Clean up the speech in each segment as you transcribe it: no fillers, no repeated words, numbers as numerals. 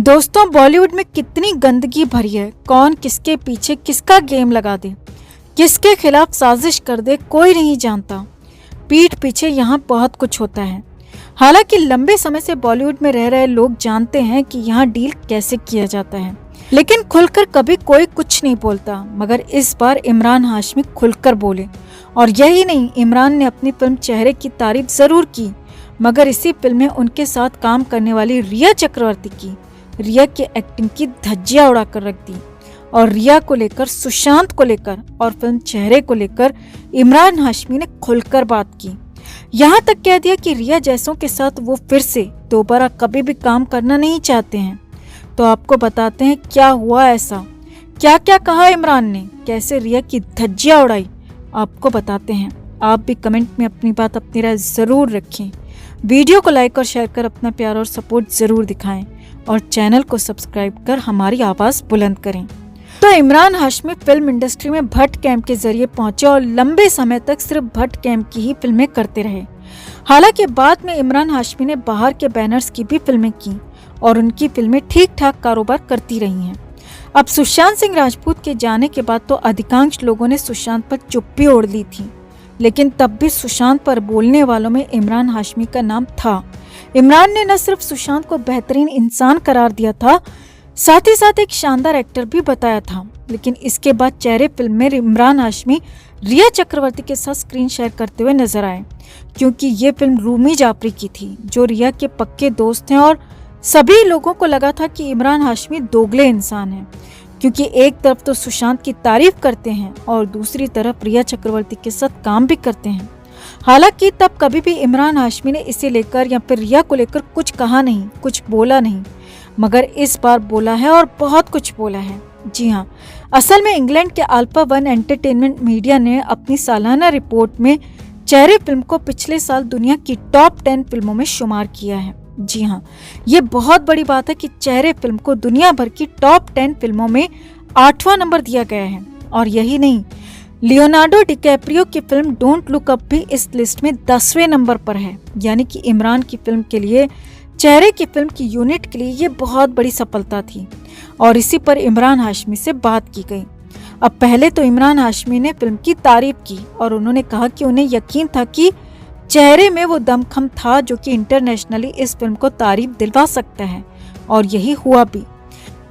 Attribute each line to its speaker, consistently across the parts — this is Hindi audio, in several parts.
Speaker 1: दोस्तों, बॉलीवुड में कितनी गंदगी भरी है। कौन किसके पीछे किसका गेम लगा दे, किसके खिलाफ साजिश कर दे, कोई नहीं जानता। पीठ पीछे यहाँ बहुत कुछ होता है। हालांकि लंबे समय से बॉलीवुड में रह रहे लोग जानते हैं कि यहाँ डील कैसे किया जाता है, लेकिन खुलकर कभी कोई कुछ नहीं बोलता। मगर इस बार इमरान हाशमी खुलकर बोले, और यही नहीं, इमरान ने अपनी फिल्म चेहरे की तारीफ जरूर की, मगर इसी फिल्म में उनके साथ काम करने वाली रिया चक्रवर्ती की रिया की एक्टिंग की धज्जियां उड़ाकर रख दी। और रिया को लेकर, सुशांत को लेकर और फिल्म चेहरे को लेकर इमरान हाशमी ने खुलकर बात की। यहाँ तक कह दिया कि रिया जैसों के साथ वो फिर से दोबारा कभी भी काम करना नहीं चाहते हैं। तो आपको बताते हैं क्या हुआ ऐसा, क्या क्या कहा इमरान ने, कैसे रिया की धज्जियां उड़ाई, आपको बताते हैं। आप भी कमेंट में अपनी बात, अपनी राय जरूर रखें। वीडियो को लाइक और शेयर कर अपना प्यार और सपोर्ट जरूर दिखाएं और चैनल को सब्सक्राइब कर हमारी आवाज बुलंद करें। तो इमरान हाशमी फिल्म इंडस्ट्री में भट्ट कैंप के जरिए पहुंचे और लंबे समय तक सिर्फ भट्ट कैंप की ही फिल्में करते रहे। हालांकि बाद में इमरान हाशमी ने बाहर के बैनर्स की भी फिल्में की और उनकी फिल्में ठीक ठाक कारोबार करती रही हैं। अब सुशांत सिंह राजपूत के जाने के बाद तो अधिकांश लोगों ने सुशांत पर चुप्पी ओढ़ ली थी, लेकिन तब भी सुशांत पर बोलने वालों में इमरान हाशमी का नाम था। इमरान ने न सिर्फ सुशांत को बेहतरीन इंसान करार दिया था, साथ ही साथ एक शानदार एक्टर भी बताया था। लेकिन इसके बाद चेहरे फिल्म में इमरान हाशमी रिया चक्रवर्ती के साथ स्क्रीन शेयर करते हुए नजर आए, क्योंकि ये फिल्म रूमी जाफरी की थी, जो रिया के पक्के दोस्त हैं। और सभी लोगों को लगा था कि इमरान हाशमी दोगले इंसान हैं, क्योंकि एक तरफ तो सुशांत की तारीफ करते हैं और दूसरी तरफ रिया चक्रवर्ती के साथ काम भी करते हैं। हालांकि तब कभी भी इमरान हाशमी ने इसे लेकर या फिर रिया को लेकर कुछ कहा नहीं, कुछ बोला नहीं, मगर इस बार बोला है और बहुत कुछ बोला है। जी हाँ, असल में इंग्लैंड के अल्फा वन एंटरटेनमेंट मीडिया ने अपनी सालाना रिपोर्ट में चेहरे फिल्म को पिछले साल दुनिया की टॉप 10 फिल्मों में शुमार किया है। जी हाँ, ये बहुत बड़ी बात है कि चेहरे फिल्म को दुनिया भर की टॉप 10 फिल्मों में 8वां नंबर दिया गया है। और यही नहीं, लियोनार्डो डिकैप्रियो की फिल्म डोंट लुक अप भी इस लिस्ट में 10वें नंबर पर है। यानी कि इमरान की फिल्म के लिए, चेहरे की फिल्म की यूनिट के लिए ये बहुत बड़ी सफलता थी। और इसी पर इमरान हाशमी से बात की गई। अब पहले तो इमरान हाशमी ने फिल्म की तारीफ की और उन्होंने कहा कि उन्हें यकीन था कि चेहरे में वो दमखम था जो कि इंटरनेशनली इस फिल्म को तारीफ दिलवा सकता है, और यही हुआ भी।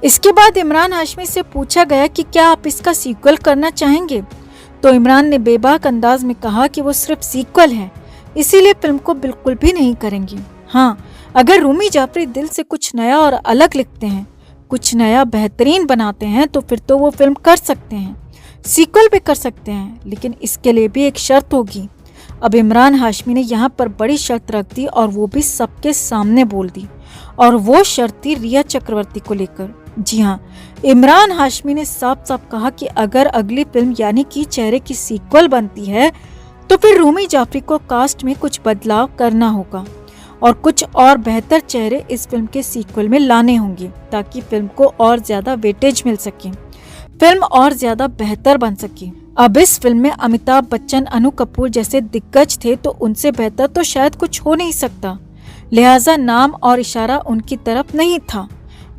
Speaker 1: इसके बाद इमरान हाशमी से पूछा गया कि क्या आप इसका सीक्वल करना चाहेंगे, तो इमरान ने बेबाक अंदाज में कहा कि वो सिर्फ सीक्वल है, इसीलिए फिल्म को बिल्कुल भी नहीं करेंगे। हाँ, अगर रूमी जाफरी दिल से कुछ नया और अलग लिखते हैं, कुछ नया बेहतरीन बनाते हैं, तो फिर तो वो फिल्म कर सकते हैं, सीक्वल भी कर सकते हैं, लेकिन इसके लिए भी एक शर्त होगी। अब इमरान हाशमी ने यहाँ पर बड़ी शर्त रख दी और वो भी सबके सामने बोल दी, और वो शर्त थी रिया चक्रवर्ती को लेकर। जी हाँ, इमरान हाशमी ने साफ साफ कहा कि अगर अगली फिल्म यानी कि चेहरे की सीक्वल बनती है, तो फिर रूमी जाफरी को कास्ट में कुछ बदलाव करना होगा और कुछ और बेहतर चेहरे इस फिल्म के सीक्वल में लाने होंगे, ताकि फिल्म को और ज्यादा वेटेज मिल सके, फिल्म और ज्यादा बेहतर बन सके। अब इस फिल्म में अमिताभ बच्चन, अनु कपूर जैसे दिग्गज थे, तो उनसे बेहतर तो शायद कुछ हो नहीं सकता। लिहाजा नाम और इशारा उनकी तरफ नहीं था,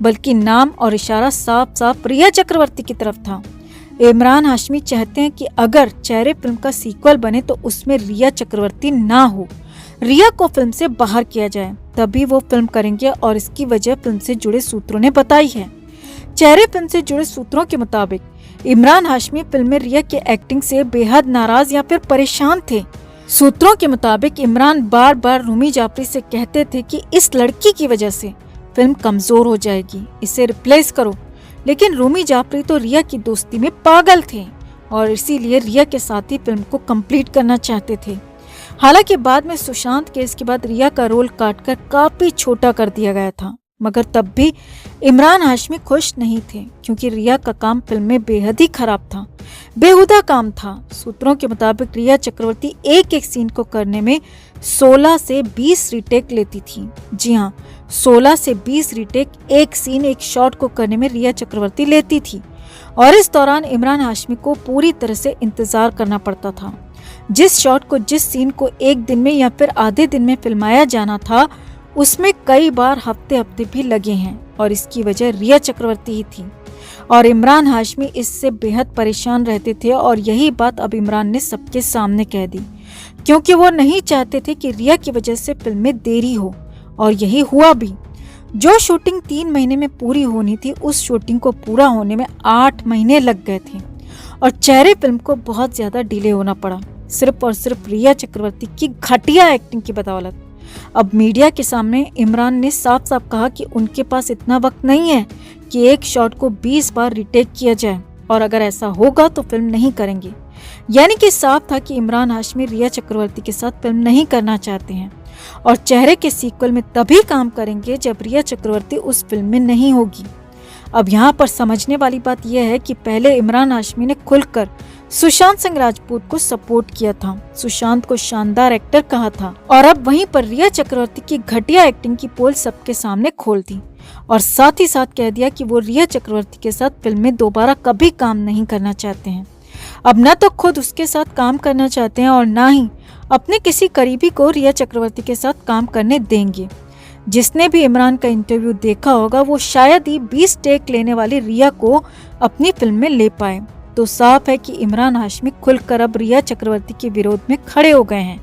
Speaker 1: बल्कि नाम और इशारा साफ साफ रिया चक्रवर्ती की तरफ था। इमरान हाशमी चाहते हैं कि अगर चेहरे फिल्म का सीक्वल बने तो उसमें रिया चक्रवर्ती ना हो, रिया को फिल्म से बाहर किया जाए, तभी वो फिल्म करेंगे। और इसकी वजह फिल्म से जुड़े सूत्रों ने बताई है। चेहरे फिल्म से जुड़े सूत्रों के मुताबिक इमरान हाशमी फिल्म में रिया की एक्टिंग से बेहद नाराज या फिर परेशान थे। सूत्रों के मुताबिक इमरान बार बार रूमी जाफरी से कहते थे कि इस लड़की की वजह से फिल्म कमजोर हो जाएगी, इसे रिप्लेस करो। लेकिन रूमी जाफरी तो रिया की दोस्ती में पागल थे और इसीलिए रिया के साथ ही फिल्म को कंप्लीट करना चाहते थे। हालांकि बाद में सुशांत केस के बाद रिया का रोल काटकर काफी छोटा कर दिया गया था, मगर तब भी इमरान हाशमी खुश नहीं थे, क्योंकि रिया का काम फिल्म में बेहद ही खराब था, बेहुदा काम था। सूत्रों के मुताबिक रिया चक्रवर्ती एक एक सीन को करने में 16 से 20 रीटेक लेती थी। जी हाँ, 16 से 20 रीटेक एक सीन, एक शॉट को करने में रिया चक्रवर्ती लेती थी। और इस दौरान इमरान हाशमी को पूरी तरह से इंतजार करना पड़ता था। जिस शॉट को, जिस सीन को एक दिन में या फिर आधे दिन में फिल्माया जाना था, उसमें कई बार हफ्ते हफ्ते भी लगे हैं और इसकी वजह रिया चक्रवर्ती ही थी और इमरान हाशमी इससे बेहद परेशान रहते थे और यही बात अब इमरान ने सबके सामने कह दी क्योंकि वो नहीं चाहते थे कि रिया की वजह से फिल्म में देरी हो और यही हुआ भी। जो शूटिंग 3 महीने में पूरी होनी थी उस शूटिंग को पूरा होने में 8 महीने लग गए थे और चेहरे फिल्म को बहुत ज्यादा डिले होना पड़ा सिर्फ और सिर्फ रिया चक्रवर्ती की घटिया एक्टिंग की बदौलत। अब मीडिया के सामने इमरान ने साफ साफ कहा कि उनके पास इतना वक्त नहीं है कि एक शॉट को 20 बार रिटेक किया जाए और अगर ऐसा होगा तो फिल्म नहीं करेंगे। यानी कि साफ था कि इमरान हाशमी रिया चक्रवर्ती के साथ फिल्म नहीं करना चाहते हैं और चेहरे के सीक्वल में तभी काम करेंगे जब रिया चक्रवर्ती उस फिल्म में नहीं होगी। अब यहाँ पर समझने वाली बात यह है कि पहले इमरान हाशमी ने खुलकर सुशांत सिंह राजपूत को सपोर्ट किया था, सुशांत को शानदार एक्टर कहा था और अब वहीं पर रिया चक्रवर्ती की घटिया एक्टिंग की पोल सबके सामने खोल दी और साथ ही साथ कह दिया कि वो रिया चक्रवर्ती के साथ फिल्म में दोबारा कभी काम नहीं करना चाहते हैं। अब न तो खुद उसके साथ काम करना चाहते हैं और ना ही अपने किसी करीबी को रिया चक्रवर्ती के साथ काम करने देंगे। जिसने भी इमरान का इंटरव्यू देखा होगा वो शायद ही 20 टेक लेने वाली रिया को अपनी फिल्म में ले पाए। तो साफ है कि इमरान हाशमी खुलकर अब रिया चक्रवर्ती के विरोध में खड़े हो गए हैं,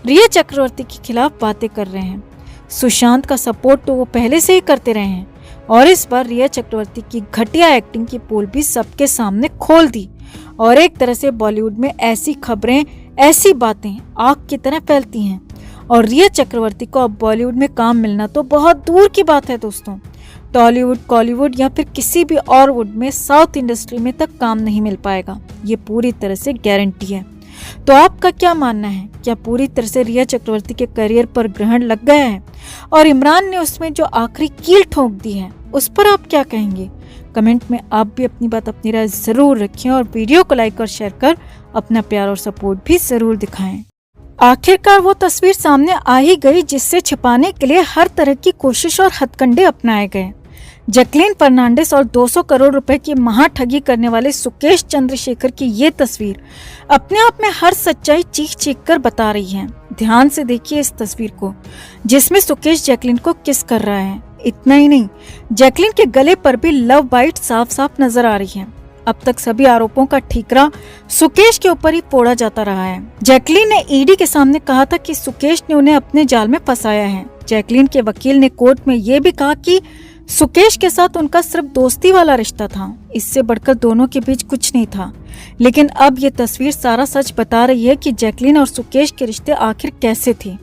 Speaker 1: रिया चक्रवर्ती के खिलाफ बातें कर रहे हैं। सुशांत का सपोर्ट तो वो पहले से ही करते रहे हैं और इस बार रिया चक्रवर्ती की घटिया एक्टिंग की पोल भी सबके सामने खोल दी और एक तरह से बॉलीवुड में ऐसी खबरें, ऐसी बातें आग की तरह फैलती हैं और रिया चक्रवर्ती को अब बॉलीवुड में काम मिलना तो बहुत दूर की बात है दोस्तों। टॉलीवुड, कॉलीवुड या फिर किसी भी और वुड में साउथ इंडस्ट्री में तक काम नहीं मिल पाएगा, ये पूरी तरह से गारंटी है। तो आपका क्या मानना है? क्या पूरी तरह से रिया चक्रवर्ती के करियर पर ग्रहण लग गया है और इमरान ने उसमें जो आखिरी कील ठोक दी है उस पर आप क्या कहेंगे? कमेंट में आप भी अपनी बात, अपनी राय जरूर रखें और वीडियो को लाइक और शेयर कर अपना प्यार और सपोर्ट भी जरूर दिखाएं। आखिरकार वो तस्वीर सामने आ ही गई जिससे छिपाने के लिए हर तरह की कोशिश और हथकंडे अपनाए गए। जैकलीन फर्नांडिस और 200 करोड़ रुपए की महाठगी करने वाले सुकेश चंद्रशेखर की ये तस्वीर अपने आप में हर सच्चाई चीख चीख कर बता रही है। ध्यान से देखिए इस तस्वीर को जिसमें सुकेश जैकलीन को किस कर रहा है। इतना ही नहीं, जैकलीन के गले पर भी लव बाइट साफ साफ नजर आ रही है। अब तक सभी आरोपों का ठीकरा सुकेश के ऊपर ही फोड़ा जाता रहा है। जैकलीन ने ईडी के सामने कहा था कि सुकेश ने उन्हें अपने जाल में फंसाया है। जैकलीन के वकील ने कोर्ट में ये भी कहा कि सुकेश के साथ उनका सिर्फ दोस्ती वाला रिश्ता था, इससे बढ़कर दोनों के बीच कुछ नहीं था। लेकिन अब ये तस्वीर सारा सच बता रही है कि जैकलीन और सुकेश के रिश्ते आखिर कैसे थे।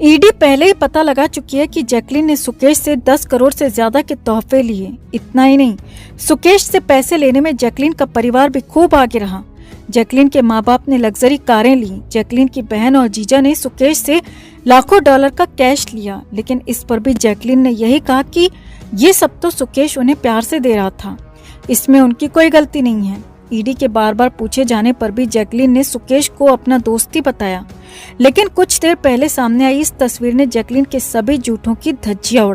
Speaker 1: ईडी पहले ही पता लगा चुकी है कि जैकलीन ने सुकेश से 10 करोड़ से ज्यादा के तोहफे लिए। इतना ही नहीं, सुकेश से पैसे लेने में जैकलीन का परिवार भी खूब आगे रहा। जैकलीन के माँ बाप ने लग्जरी कारें ली। जैकलीन की बहन और जीजा ने सुकेश से लाखों डॉलर का कैश लिया, लेकिन इस पर भी जैकलीन ने यही कहा कि ये सब तो सुकेश उन्हें प्यार से दे रहा था, इसमें उनकी कोई गलती नहीं है। ईडी के बार बार पूछे जाने पर भी जैकलीन ने सुकेश को अपना दोस्ती बताया, लेकिन कुछ देर पहले सामने आई इस तस्वीर ने जैकलीन के सभी झूठों की धज्जियां उड़ा